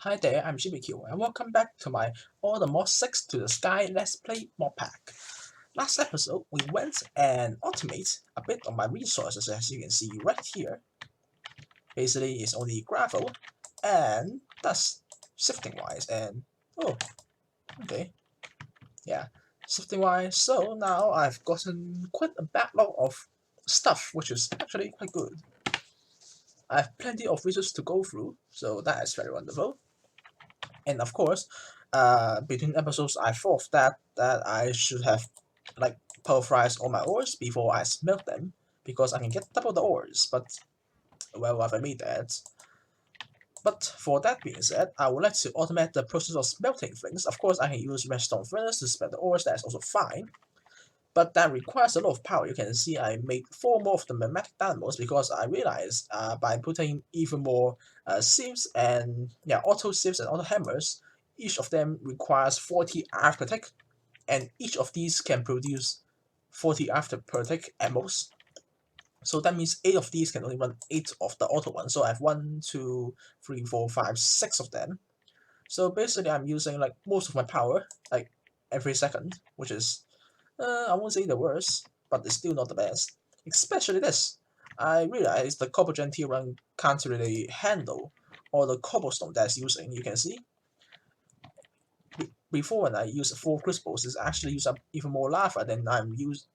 Hi there, I'm GBQ, and welcome back to my All the Mod 6 to the Sky Let's Play Modpack. Last episode, we went and automate a bit of my resources, as you can see right here. Basically, it's only gravel and dust, sifting-wise, and oh, okay, yeah, sifting-wise. So now I've gotten quite a backlog of stuff, which is actually quite good. I have plenty of resources to go through, so that is very wonderful. And of course, between episodes, I thought that I should have like pulverized all my ores before I smelt them because I can get double the ores. But well, I've made that. But for that being said, I would like to automate the process of smelting things. Of course, I can use redstone furnace to smelt the ores. That's also fine. But that requires a lot of power. You can see I made 4 more of the magmatic dynamos because I realized by putting even more sieves and auto sieves and auto hammers, each of them requires 40 iron per tick, and each of these can produce 40 iron per tick at most. So that means 8 of these can only run 8 of the auto ones. So I have 1, 2, 3, 4, 5, 6 of them. So basically I'm using like most of my power like every second, which is I won't say the worst, but it's still not the best. Especially this. I realized the cobble tier run can't really handle all the cobblestone that's using. You can see before when I use 4 crystals, it's actually use up even more lava than I'm use.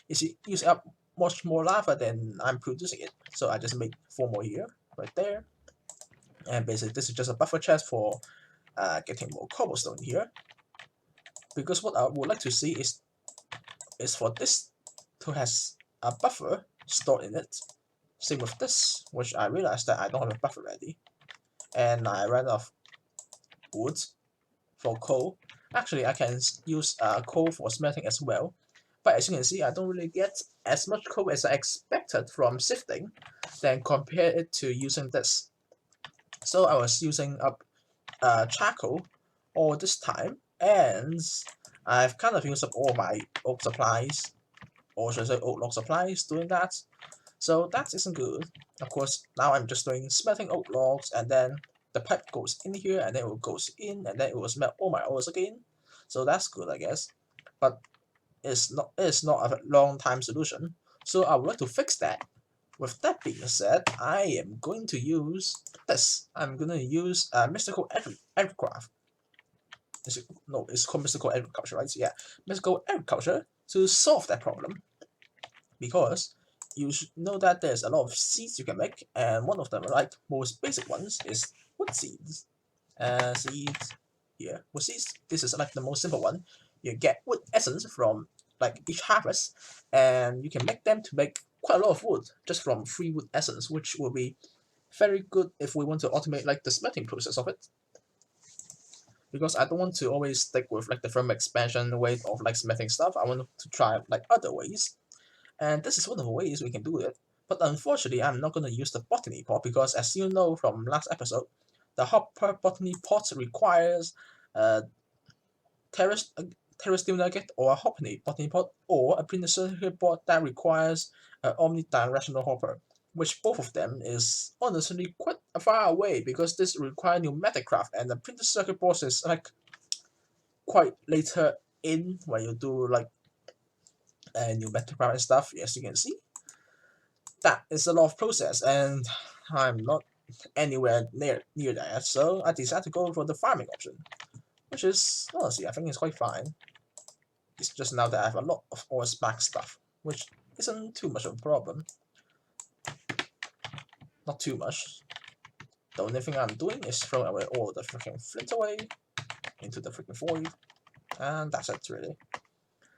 It's using up much more lava than I'm producing it. So I just made 4 more here, right there. And basically, this is just a buffer chest for getting more cobblestone here. Because what I would like to see is for this to has a buffer stored in it. Same with this, which I realized that I don't have a buffer ready. And I ran out of wood for coal. Actually, I can use coal for smelting as well. But as you can see, I don't really get as much coal as I expected from sifting, then compare it to using this. So I was using up charcoal all this time, and I've kind of used up all my oak supplies, or should I say oak log supplies doing that. So that isn't good. Of course, now I'm just doing smelting oak logs, and then the pipe goes in here, and then it goes in, and then it will smelt all my ores again. So that's good, I guess. But it's not a long time solution. So I would like to fix that. With that being said, I am going to use this. I'm going to use mystical agriculture. No, it's called mystical agriculture, right? So yeah, mystical agriculture to solve that problem, because you should know that there's a lot of seeds you can make, and one of them, like most basic ones, is wood seeds. Seeds here, wood seeds. This is like the most simple one. You get wood essence from like each harvest, and you can make them to make quite a lot of wood just from free wood essence, which will be very good if we want to automate like the smelting process of it. Because I don't want to always stick with like the firm expansion way of like smelting stuff. I want to try like other ways, and this is one of the ways we can do it. But unfortunately, I'm not going to use the botany pot because, as you know from last episode, the hopper botany pot requires a terrace, terrestrial nugget or a botany pot, or a printed circuit board that requires an omnidirectional hopper, which both of them is honestly quite far away because this requires pneumatic craft, and the printed circuit board is like quite later in when you do like pneumatic craft and stuff, as you can see. That is a lot of process, and I'm not anywhere near that. So I decided to go for the farming option, which is honestly I think it's quite fine. It's just now that I have a lot of ore back stuff, which isn't too much of a problem. Not too much. The only thing I'm doing is throwing away all the freaking flint away into the freaking void, and that's it really.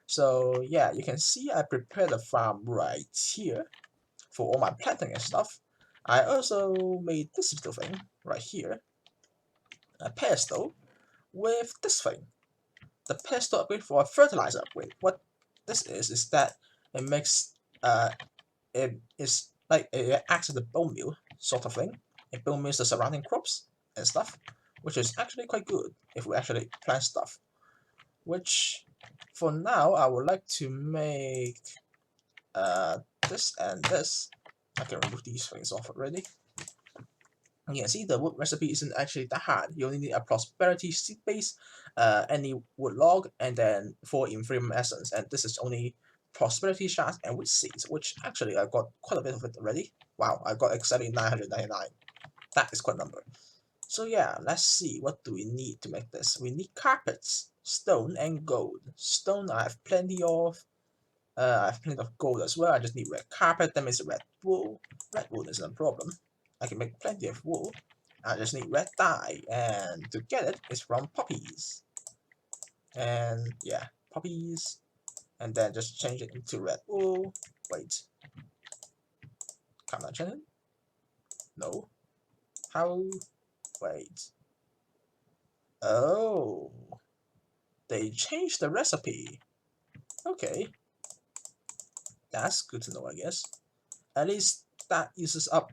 So yeah, you can see I prepared a farm right here for all my planting and stuff. I also made this little thing right here, a pedestal with this thing. The pedestal upgrade for a fertilizer upgrade. What this is that it makes it is like it acts as a bone meal sort of thing. It bone meals the surrounding crops and stuff, which is actually quite good if we actually plant stuff. Which for now I would like to make this and this. I can remove these things off already. You can see the wood recipe isn't actually that hard. You only need a prosperity seed base, any wood log, and then 4 inferium essence. And this is only prosperity shards and wood seeds, which actually I got quite a bit of it already. Wow, I got exactly 999. That is quite a number. So yeah, let's see, what do we need to make this? We need carpets, stone, and gold. Stone I have plenty of. I have plenty of gold as well. I just need red carpet, that means red wool. Red wool isn't a problem. I can make plenty of wool. I just need red dye, and to get it is from poppies. And yeah, poppies, and then just change it into red wool. Wait, can I change it? No. How? Wait. Oh, they changed the recipe. Okay, that's good to know, I guess. At least that uses up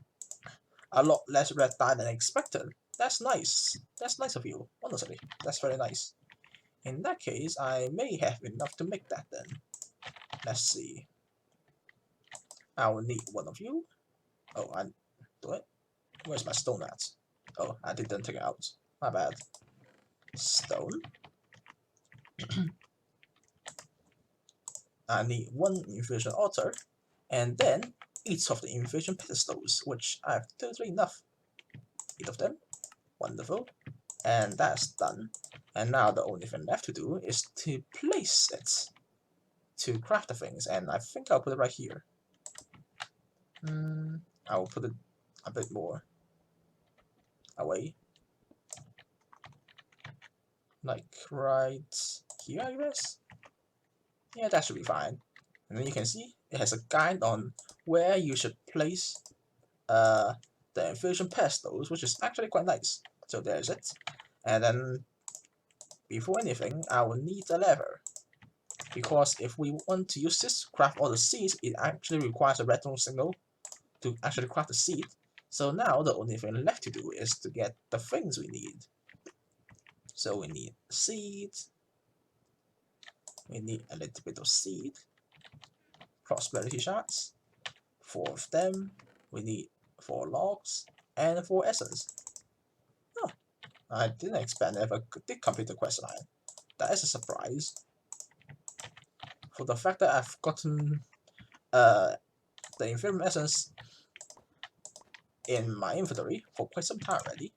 a lot less red dye than expected. That's nice. That's nice of you, honestly. That's very nice. In that case, I may have enough to make that then. Let's see. I will need one of you. Oh, I do it. Where's my stone at? Oh, I didn't take it out. My bad. Stone. I need one infusion altar, and then each of the infusion pedestals, which I have totally enough. 8 of them. Wonderful. And that's done. And now the only thing left to do is to place it to craft the things, and I think I'll put it right here. I'll put it a bit more away. Like right here, I guess? Yeah, that should be fine. And then you can see it has a guide on where you should place the infusion pedestals, which is actually quite nice. So there's it. And then before anything, I will need a lever. Because if we want to use this to craft all the seeds, it actually requires a redstone signal to actually craft the seed. So now the only thing left to do is to get the things we need. So we need seeds. We need a little bit of seed. Prosperity shards. 4 of them. We need 4 logs and 4 essence. Oh, I didn't expect I ever did complete the quest line. That is a surprise. For the fact that I've gotten the inferior essence in my inventory for quite some time already.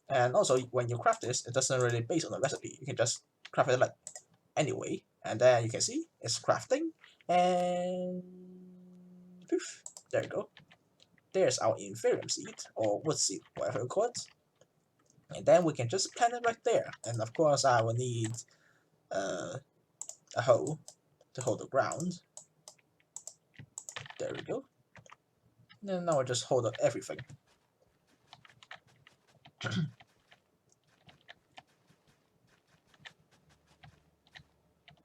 And also, when you craft this, it doesn't really base on the recipe. You can just craft it like anyway, and then you can see it's crafting, and poof, there you go. There's our inferium seed, or wood seed, whatever you call it. And then we can just plant it right there. And of course, I will need a hole to hold the ground. There we go. And now I just hold up everything.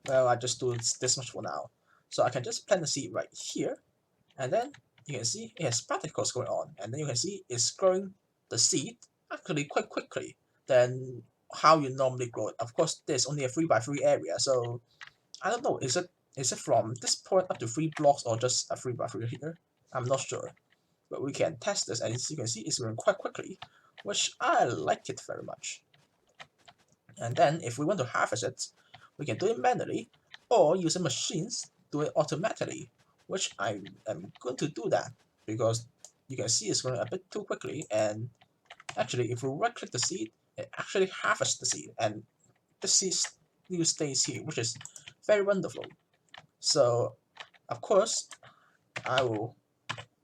Well, I just do this much for now. So I can just plant the seed right here, and then you can see it has particles going on, and then you can see it's growing the seed actually quite quickly than how you normally grow it. Of course, there's only a 3x3 area, so I don't know, is it from this point up to 3 blocks or just a 3x3 here? I'm not sure. But we can test this, and as you can see, it's growing quite quickly, which I like it very much. And then if we want to harvest it, we can do it manually, or using machines do it automatically, which I am going to do that, because you can see it's growing a bit too quickly, and actually if we right click the seed, it actually harvests the seed, and the seed still stays here, which is very wonderful. So of course, I will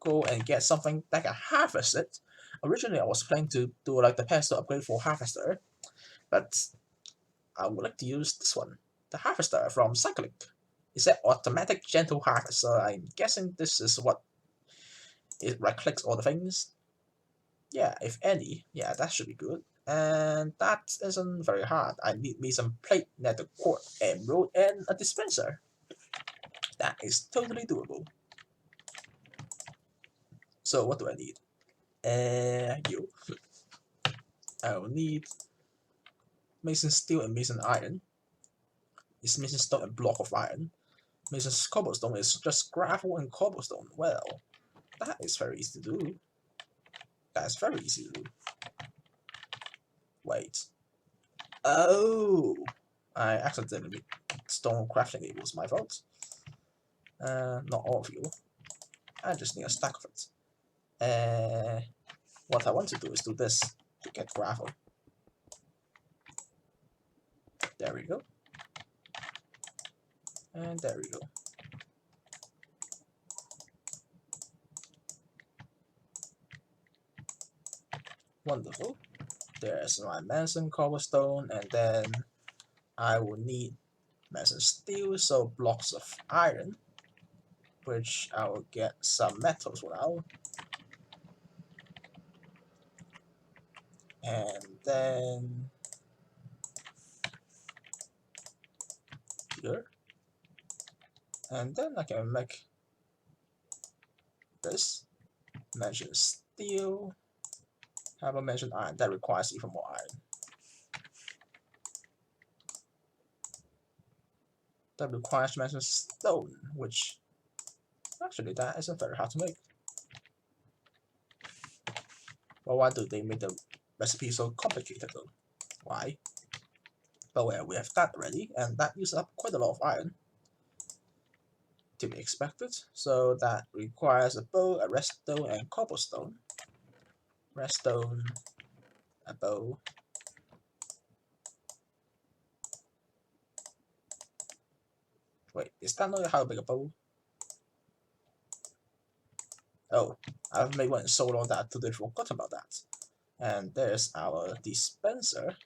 go and get something that can harvest it. Originally I was planning to do like the pedestal upgrade for harvester, but I would like to use this one, the harvester from Cyclic. It's an automatic gentle harvest, so I'm guessing this is what it right clicks all the things. Yeah, if any, yeah, that should be good. And that isn't very hard. I need me some plate, nether cord, emerald, and a dispenser. That is totally doable. So what do I need? You. I will need mason steel and mason iron. It's mason stone and block of iron. Mason cobblestone is just gravel and cobblestone. Well, that is very easy to do. That's very easy to do. Wait. Oh! I accidentally made stone crafting tables, my fault. Not all of you. I just need a stack of it. What I want to do is do this to get gravel. There we go. And there we go. Wonderful. There's my Manson cobblestone, and then I will need Manson steel, so blocks of iron, which I will get some metals for now. And then here. And then I can make this. Mention steel. How about mention iron? That requires even more iron. That requires mention stone, which actually that isn't very hard to make. Well, why do they make the recipe so complicated though? Why? But well, we have that already, and that uses up quite a lot of iron. To be expected. So that requires a bow, a redstone, and cobblestone. Redstone, a bow. Wait, is that not how to make a bow? Oh, I've made one so long that I totally forgot about that. And there's our dispenser.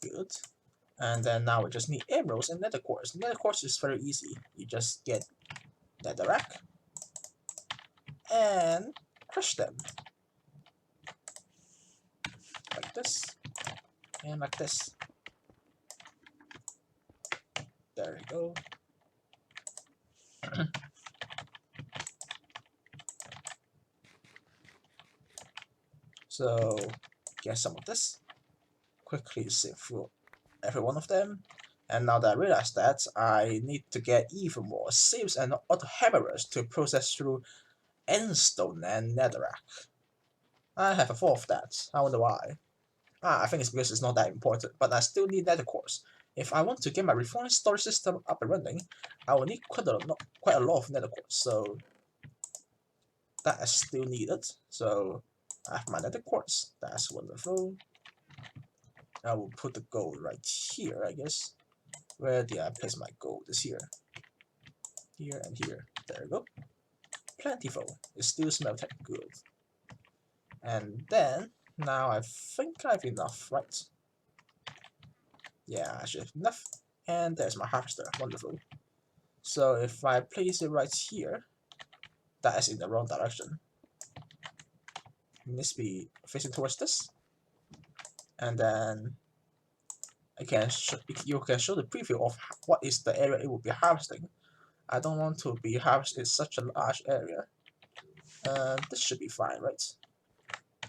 Good. And then now we just need emeralds and nether quartz. Nether quartz is very easy. You just get netherrack and crush them. Like this. And like this. There we go. So get some of this. Quickly sift through every one of them. And now that I realize that, I need to get even more sieves and auto hammerers to process through endstone and netherrack. I have a 4 of that. I wonder why. I think it's because it's not that important, but I still need nether quartz. If I want to get my refined storage system up and running, I will need quite a lot of nether quartz, so that is still needed. So I have my nether quartz. That's wonderful. I will put the gold right here, I guess. Where did I place my gold? It's here. Here and here. There we go. Plentiful. It still smells good. And then, now I think I have enough, right? Yeah, I should have enough. And there's my harvester. Wonderful. So if I place it right here, that is in the wrong direction. It needs to be facing towards this. And then you can show the preview of what is the area it will be harvesting. I don't want to be harvested such a large area. This should be fine, right?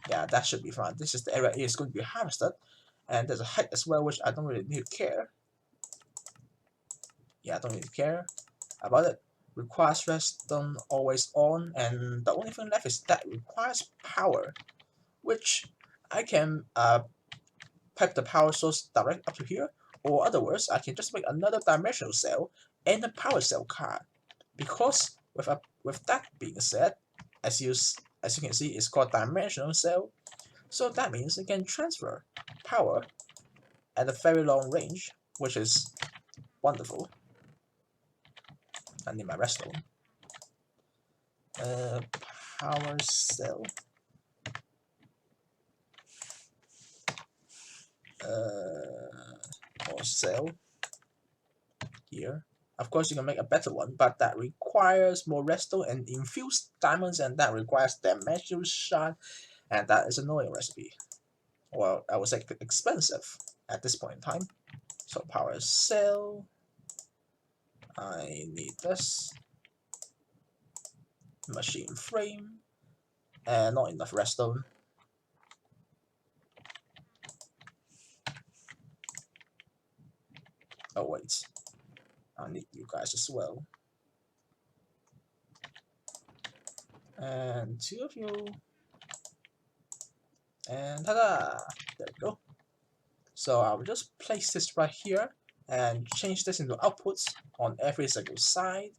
Yeah, that should be fine. This is the area it is going to be harvested. And there's a height as well, which I don't really need to care. Yeah, I don't need to care about it. Requires redstone always on, and the only thing left is that requires power, which I can pipe the power source direct up to here, or other words, I can just make another dimensional cell and a power cell card. Because with that being said, as you can see, it's called dimensional cell. So that means it can transfer power at a very long range, which is wonderful. I need my redstone. Power cell. Or cell here. Of course, you can make a better one, but that requires more redstone and infused diamonds, and that requires dimensional shard, and that is an annoying recipe. Well, I would say expensive at this point in time. So power cell. I need this. Machine frame. And not enough redstone. Oh wait. I need you guys as well. And 2 of you. And ta-da! There we go. So I will just place this right here and change this into outputs on every single side.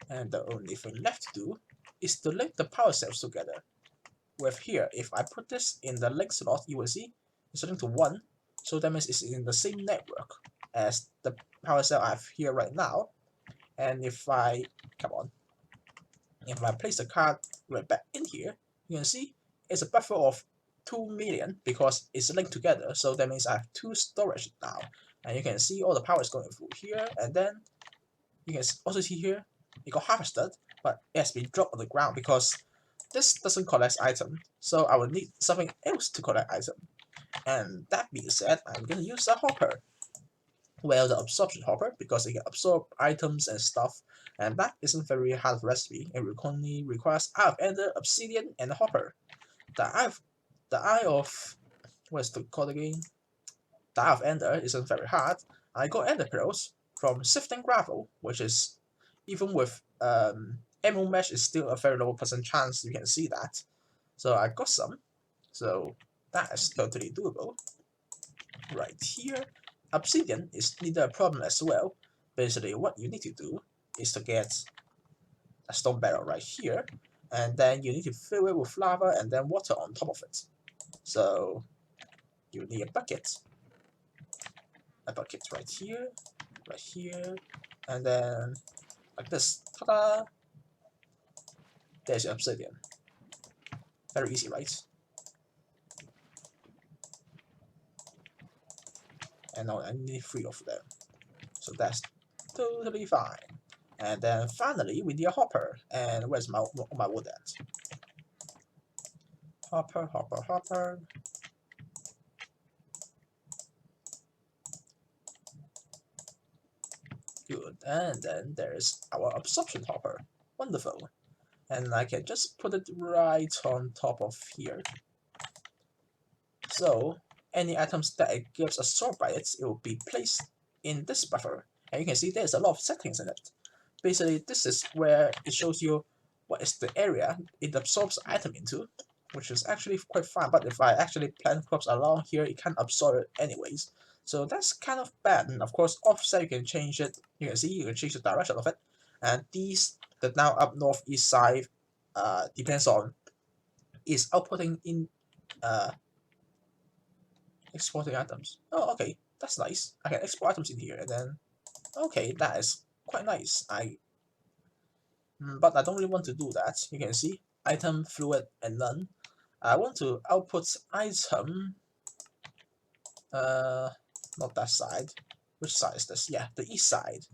And the only thing left to do is to link the power cells together. With here, if I put this in the link slot, you will see it's linked to 1. So that means it's in the same network as the power cell I have here right now. And if I, come on, if I place the card right back in here, you can see it's a buffer of 2 million because it's linked together. So that means I have 2 storage now. And you can see all the power is going through here. And then you can also see here, it got harvested, but it has been dropped on the ground because this doesn't collect item. So I will need something else to collect item. And that being said, I'm going to use a hopper. Well, the absorption hopper, because it can absorb items and stuff, and that isn't very hard recipe. It only requires Eye of Ender, Obsidian, and a hopper. The Eye of what's the called again? The Eye of Ender isn't very hard. I got Ender Pearls from Sifting Gravel, which is even with Emerald Mesh is still a very low percent chance you can see that. So I got some. So that is totally doable. Right here. Obsidian is neither a problem as well. Basically, what you need to do is to get a stone barrel right here, and then you need to fill it with lava and then water on top of it. So you need a bucket right here, and then like this. Ta-da! There's your obsidian. Very easy, right? And now I need 3 of them. So that's totally fine. And then finally, we need a hopper. And where's my wood at? Hopper. Good. And then there's our absorption hopper. Wonderful. And I can just put it right on top of here. So any items that it gets absorbed by it will be placed in this buffer. And you can see there's a lot of settings in it. Basically, this is where it shows you what is the area it absorbs item into, which is actually quite fun. But if I actually plant crops along here, it can't absorb it anyways. So that's kind of bad. And of course, offset, you can change it. You can see you can change the direction of it. And these, the now up north east side, depends on is outputting in exporting items. Oh, okay, that's nice. I can export items in here, and then okay, that is quite nice. But I don't really want to do that. You can see item, fluid, and none. I want to output item. Not that side. Which side is this? Yeah, the east side.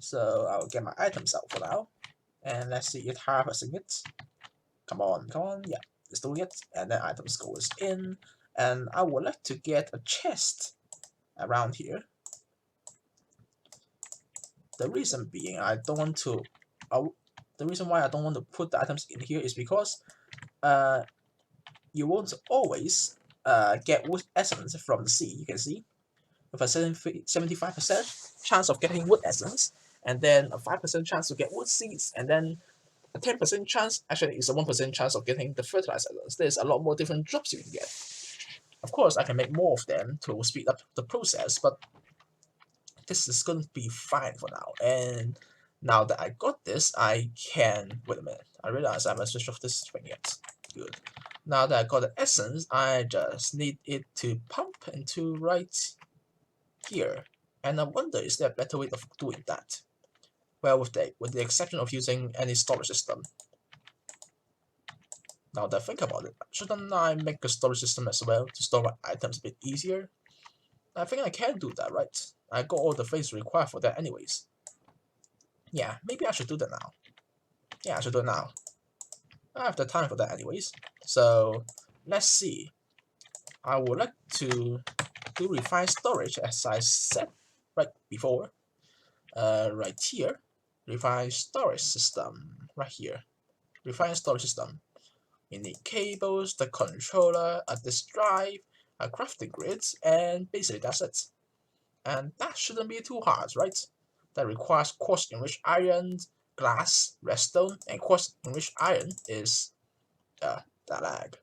So I'll get my items out for now, and let's see it harvesting it. Come on, yeah, it's doing it. And then items goes in, and I would like to get a chest around here. The reason being, the reason why I don't want to put the items in here is because you won't always get wood essence from the sea. You can see with a 75% chance of getting wood essence, and then a 5% chance to get wood seeds, and then a 10% chance, actually it's a 1% chance of getting the fertilizer. There's a lot more different drops you can get. Of course, I can make more of them to speed up the process, but this is going to be fine for now. And now that I got this, I can... Wait a minute. I realize I haven't switched off this thing yet. Good. Now that I got the essence, I just need it to pump into right here. And I wonder, is there a better way of doing that? Well, with the exception of using any storage system. Now that I think about it, shouldn't I make a storage system as well to store my items a bit easier? I think I can do that, right? I got all the things required for that anyways. Yeah, maybe I should do that now. Yeah, I should do it now. I have the time for that anyways. So, let's see. I would like to do refined storage as I said right before. Right here. Refined storage system. Right here. Refined storage system. We need cables, the controller, a disk drive, a crafting grid, and basically that's it. And that shouldn't be too hard, right? That requires quartz enriched iron, glass, redstone, and quartz enriched iron is that lag.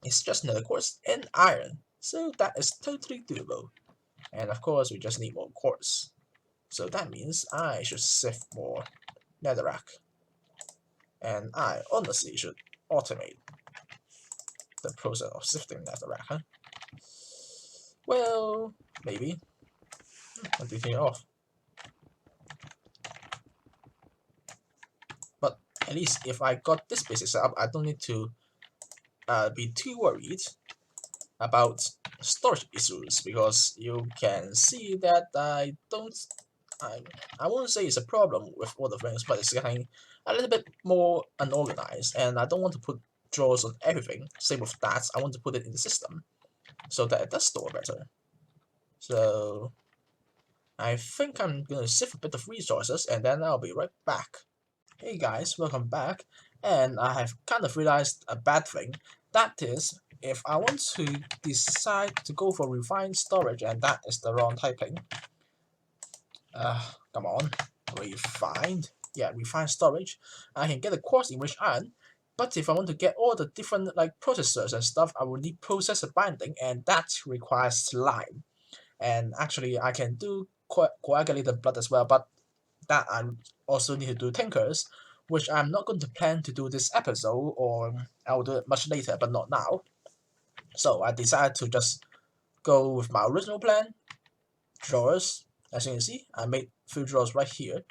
It's just another quartz and iron, so that is totally doable. And of course, we just need more quartz. So that means I should sift more netherrack. And I honestly should automate the process of sifting netherrack, huh? Well, maybe. I'll do it off. But at least if I got this basic setup, I don't need to be too worried about storage issues, because you can see that I won't say it's a problem with all the things, but it's getting a little bit more unorganized, and I don't want to put drawers on everything. Same with that, I want to put it in the system so that it does store better. So I think I'm gonna save a bit of resources and then I'll be right back. Hey guys, welcome back. And I have kind of realized a bad thing. That is, if I want to decide to go for refined storage and that is the wrong typing. Come on. Refined. Yeah, refined storage. I can get a quartz enriched iron. But if I want to get all the different like processors and stuff, I will need processor binding, and that requires slime. And actually I can do coagulated blood as well, but that I also need to do tinkers, which I'm not going to plan to do this episode, or I'll do it much later, but not now. So I decided to just go with my original plan. Drawers, as you can see, I made 3 drawers right here.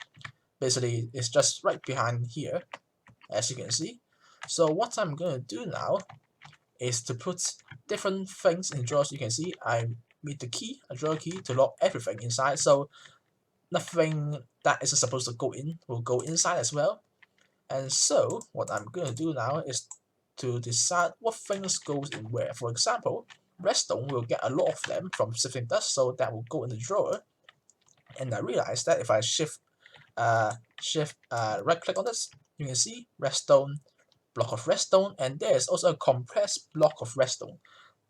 Basically, it's just right behind here, as you can see. So what I'm going to do now is to put different things in drawers. You can see I made the key, a drawer key, to lock everything inside, so nothing that isn't supposed to go in will go inside as well. And so what I'm going to do now is to decide what things goes in where. For example, redstone will get a lot of them from sifting dust, so that will go in the drawer. And I realized that if I right click on this, you can see redstone, block of redstone, and there's also a compressed block of redstone.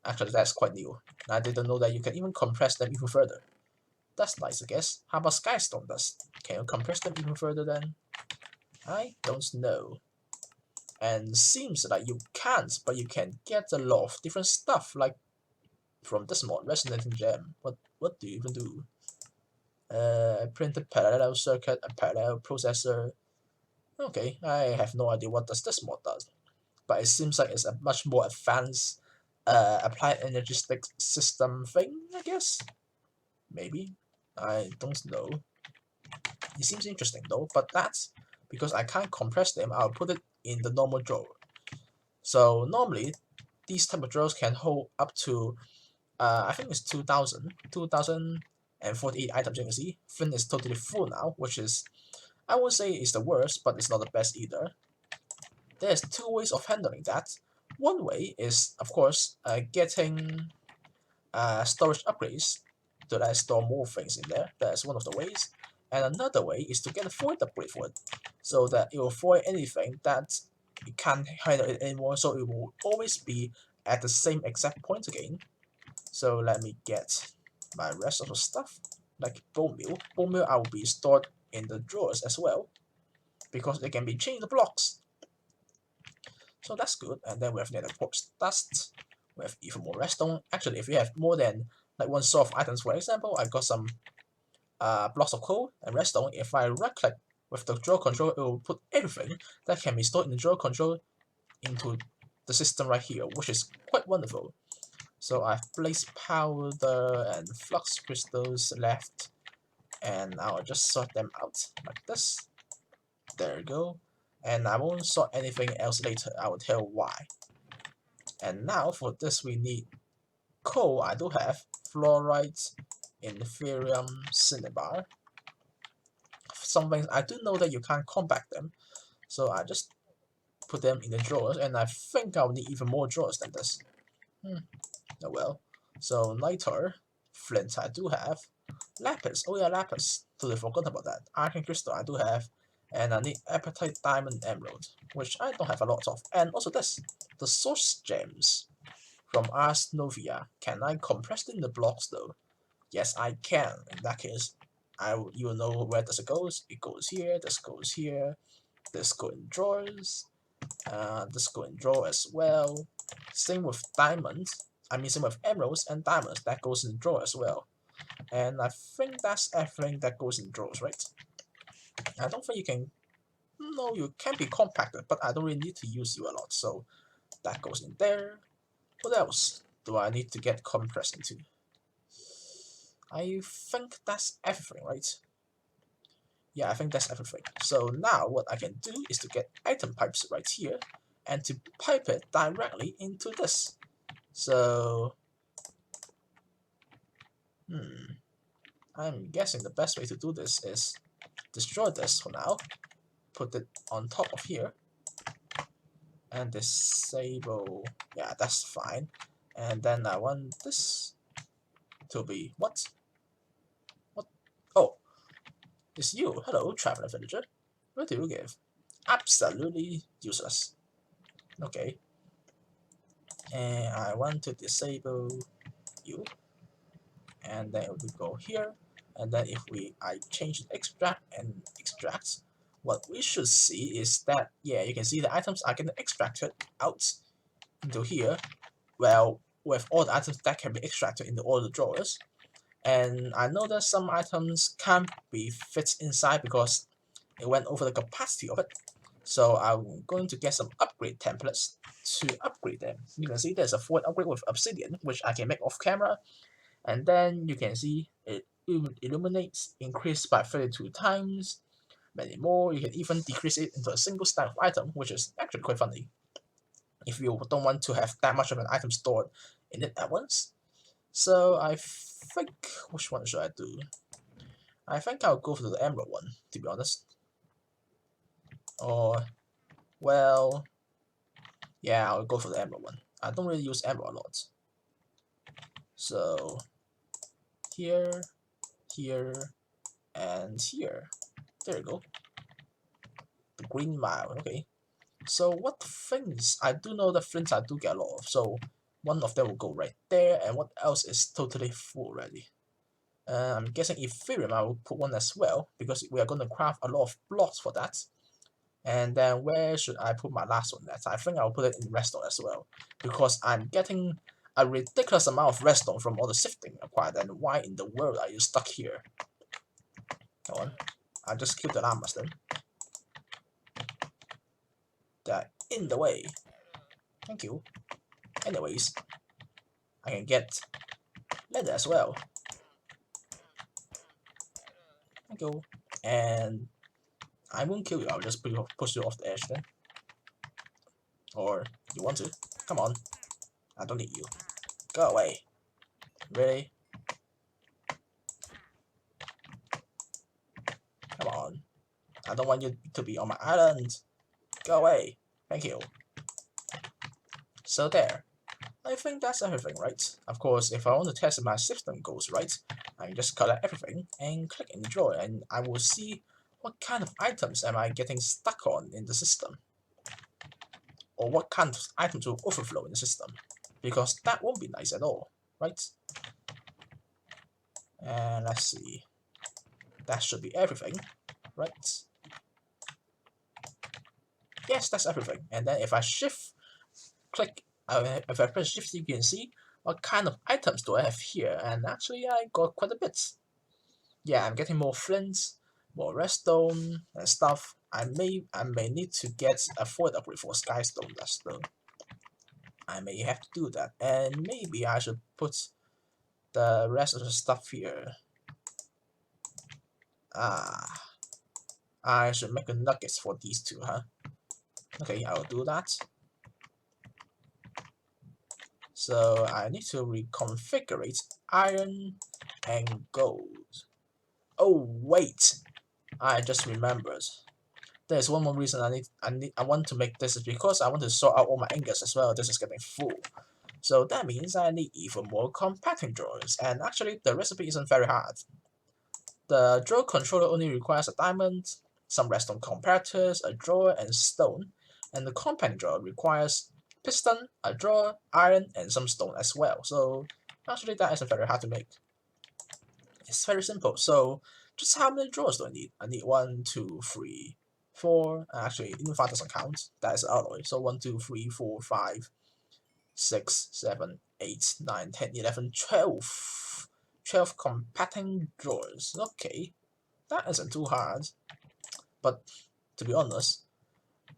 Actually, that's quite new. I didn't know that you can even compress them even further. That's nice, I guess. How about skystone dust? Can you compress them even further then? I don't know. And seems like you can't, but you can get a lot of different stuff, like from this mod, resonating gem. What do you even do? Printed parallel circuit, a parallel processor. Okay, I have no idea what does this mod does, but it seems like it's a much more advanced applied energy stick system thing, I guess. Maybe. I don't know. It seems interesting though, but that's because I can't compress them. I'll put it in the normal drawer. So normally, these type of drawers can hold up to, I think it's 2048 items. You can see, Fin is totally full now, which is, I won't say it's the worst, but it's not the best either. There's 2 ways of handling that. One way is, of course, getting storage upgrades to let store more things in there. That's one of the ways. And another way is to get a void upgrade for it, so that it will void anything that it can't handle it anymore, so it will always be at the same exact point again. So let me get my rest of the stuff, like bone meal. Bone meal I will be stored in the drawers as well, because they can be changed to blocks. So that's good. And then we have nether quartz dust. We have even more redstone. Actually, if you have more than like 1 sort of items, for example, I got some blocks of coal and redstone. If I right click with the drawer control, it will put everything that can be stored in the drawer control into the system right here, which is quite wonderful. So I've placed powder and flux crystals left, and I'll just sort them out like this. There you go. And I won't sort anything else later. I will tell why. And now for this we need coal. I do have fluorite, inferium, cinnabar. Some things I do know that you can't compact them, so I just put them in the drawers, and I think I'll need even more drawers than this. Oh well. So niter, flint I do have, lapis. Oh yeah, lapis. Totally forgot about that. Iron crystal I do have, and I need apatite, diamond, emerald, which I don't have a lot of. And also this, the source gems from Ars Novia. Can I compress them in the blocks though? Yes, I can. In that case, you will know where does it goes. It goes here, this goes here, this go in drawers, this go in drawer as well. Same with diamonds. Same with emeralds and diamonds. That goes in drawer as well. And I think that's everything that goes in drawers, right? I don't think you can. No, you can be compacted, but I don't really need to use you a lot. So that goes in there. What else do I need to get compressed into? I think that's everything, right? Yeah, I think that's everything. So now what I can do is to get item pipes right here and to pipe it directly into this. So, I'm guessing the best way to do this is destroy this for now, put it on top of here, and disable, yeah, that's fine. And then I want this to be, what? Oh, it's you. Hello, traveler villager. What do you give? Absolutely useless. Okay. And I want to disable you. And then we go here. And then if I change the extract and extract, what we should see is that, yeah, you can see the items are getting extracted out into here. Well, with all the items that can be extracted into all the drawers. And I know that some items can't be fit inside because it went over the capacity of it. So I'm going to get some upgrade templates to upgrade them. You can see there's a forward upgrade with obsidian, which I can make off camera. And then you can see it illuminates, increased by 32 times, many more. You can even decrease it into a single stack of item, which is actually quite funny if you don't want to have that much of an item stored in it at once. So I think, which one should I do? I think I'll go for the emerald one, to be honest. Or, well, yeah, I'll go for the emerald one. I don't really use emerald a lot. So, here, here, and here. There you go. The green mile, okay. So what things? I do know the flints I do get a lot of, so one of them will go right there, and what else is totally full already? I'm guessing Ethereum I will put one as well, because we are going to craft a lot of blocks for that. And then where should I put my last one at? I think I'll put it in redstone as well, because I'm getting a ridiculous amount of redstone from all the sifting acquired, and why in the world are you stuck here? Come on, I just killed the llamas then. They're in the way. Thank you. Anyways, I can get leather as well. Thank you. And I won't kill you, I'll just push you off the edge then. Or you want to? Come on. I don't need you. Go away. Really? Come on. I don't want you to be on my island. Go away. Thank you. So there. I think that's everything, right? Of course, if I want to test if my system goes right, I can just collect everything and click in the drawer, and I will see what kind of items am I getting stuck on in the system. Or what kind of items will overflow in the system. Because that won't be nice at all, right? And let's see. That should be everything, right? Yes, that's everything. And then if I click, if I press shift, you can see what kind of items do I have here. And actually, I got quite a bit. Yeah, I'm getting more flints, more redstone and stuff. I may need to get a forward upgrade for skystone redstone. I may have to do that, and maybe I should put the rest of the stuff here. I should make a nuggets for these two, huh? Okay, I'll do that. So I need to reconfigure iron and gold. Oh wait, I just remembered. There's one more reason I want to make this is because I want to sort out all my ingots as well. This is getting full. So that means I need even more compacting drawers, and actually the recipe isn't very hard. The drawer controller only requires a diamond, some redstone comparators, a drawer, and stone, and the compacting drawer requires piston, a drawer, iron, and some stone as well. So actually that isn't very hard to make. It's very simple. So just how many drawers do I need? I need 1, 2, 3, 4. Actually, even 5 doesn't count. That is alloy. So 1, 2, 3, 4, 5, 6, 7, 8, 9, 10, 11, 12. 12 compacting drawers. Okay, that isn't too hard. But to be honest,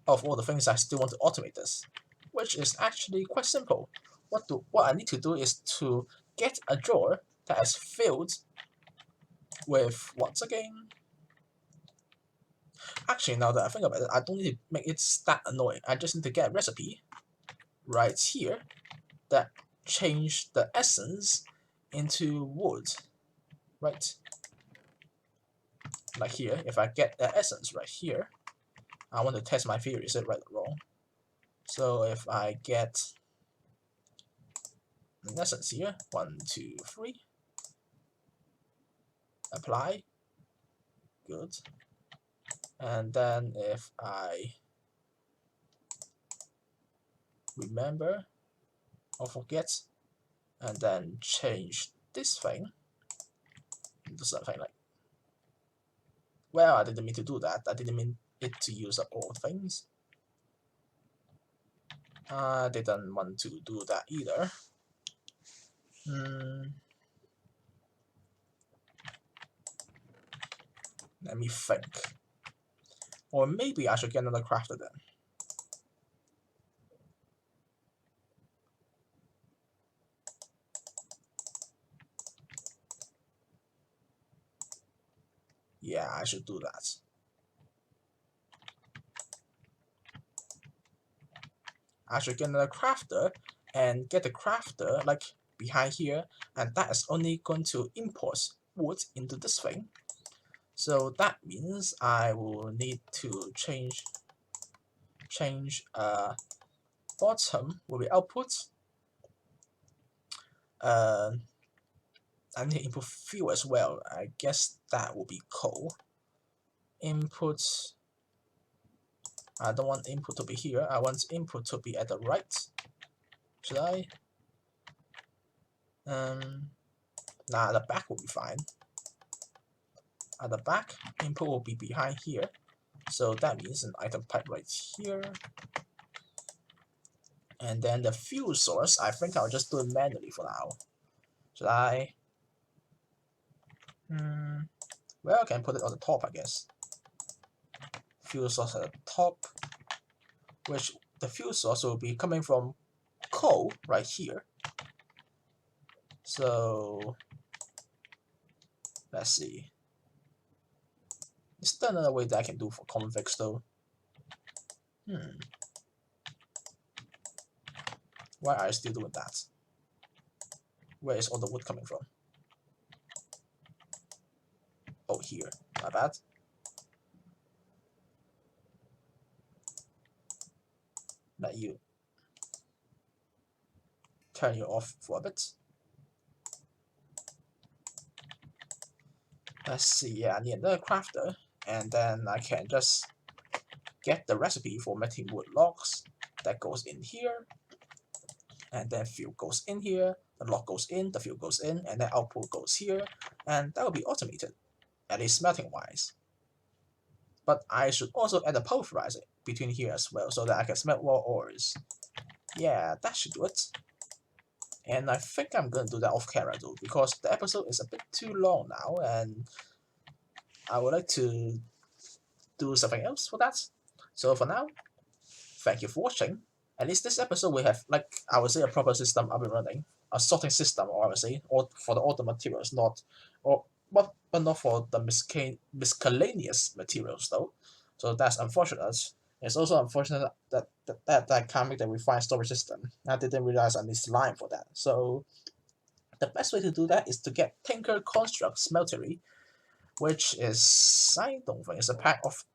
of all the things, I still want to automate this, which is actually quite simple. What I need to do is to get a drawer that is filled with what's again? Actually, now that I think about it, I don't need to make it that annoying. I just need to get a recipe right here that change the essence into wood, right? Like here, if I get the essence right here, I want to test my theory, is it right or wrong? So if I get an essence here, 1, 2, 3, apply, good. And then if I remember or forget, and then change this thing into something like, well, I didn't mean to do that. I didn't mean it to use up all things. I didn't want to do that either. Let me think. Or maybe I should get another crafter then. Yeah, I should do that. I should get another crafter and get the crafter like behind here, and that is only going to import wood into this thing. So that means I will need to change bottom will be output. I need to input fuel as well. I guess that will be coal. Input. I don't want input to be here. I want input to be at the right. Should I? Nah, the back will be fine. At the back, input will be behind here. So that means an item pipe right here. And then the fuel source, I think I'll just do it manually for now. Should I? Well, I can put it on the top, I guess. Fuel source at the top, which the fuel source will be coming from coal right here. So let's see. Is there another way that I can do for convex though? Why are you still doing that? Where is all the wood coming from? Oh, here. My bad. Let you turn you off for a bit. Let's see. Yeah, I need another crafter, and then I can just get the recipe for making wood logs. That goes in here, and then fuel goes in here. The log goes in, the fuel goes in, and then output goes here, and that will be automated, at least smelting wise. But I should also add a pulverizer between here as well, so that I can smelt more ores. Yeah, that should do it. And I think I'm gonna do that off camera though, because the episode is a bit too long now, and I would like to do something else for that. So for now, thank you for watching. At least this episode we have, like, I would say, a proper system up and running, a sorting system, or I would say, or for all the materials, but not for the miscellaneous materials though. So that's unfortunate. It's also unfortunate that I can't make the refined storage system. I didn't realize I need slime for that. So the best way to do that is to get Tinker Construct Smeltery, which is, I don't think it's a pack of,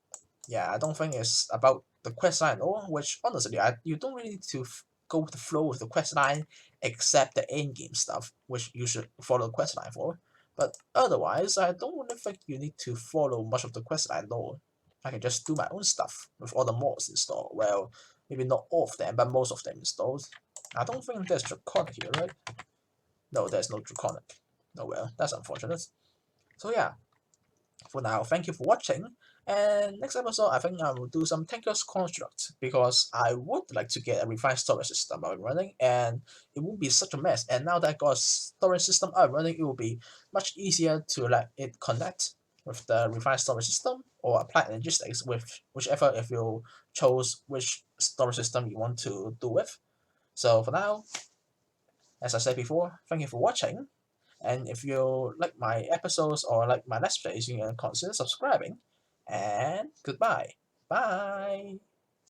yeah, I don't think it's about the quest line at all, which honestly, you don't really need to go with the flow with the quest line, except the end game stuff, which you should follow the quest line for. But otherwise, I don't really think you need to follow much of the quest line at all. I can just do my own stuff with all the mods installed. Well, maybe not all of them, but most of them installed. I don't think there's Draconic here, right? No, there's no Draconic. Oh well, that's unfortunate. So yeah, for now, thank you for watching. And next episode, I think I will do some Tankers construct because I would like to get a refined storage system up and running, and it won't be such a mess. And now that I got a storage system up and running, it will be much easier to let it connect with the refined storage system or apply logistics with whichever if you chose which storage system you want to do with. So for now, as I said before, thank you for watching. And if you like my episodes or like my let's plays, you can consider subscribing. And goodbye. Bye.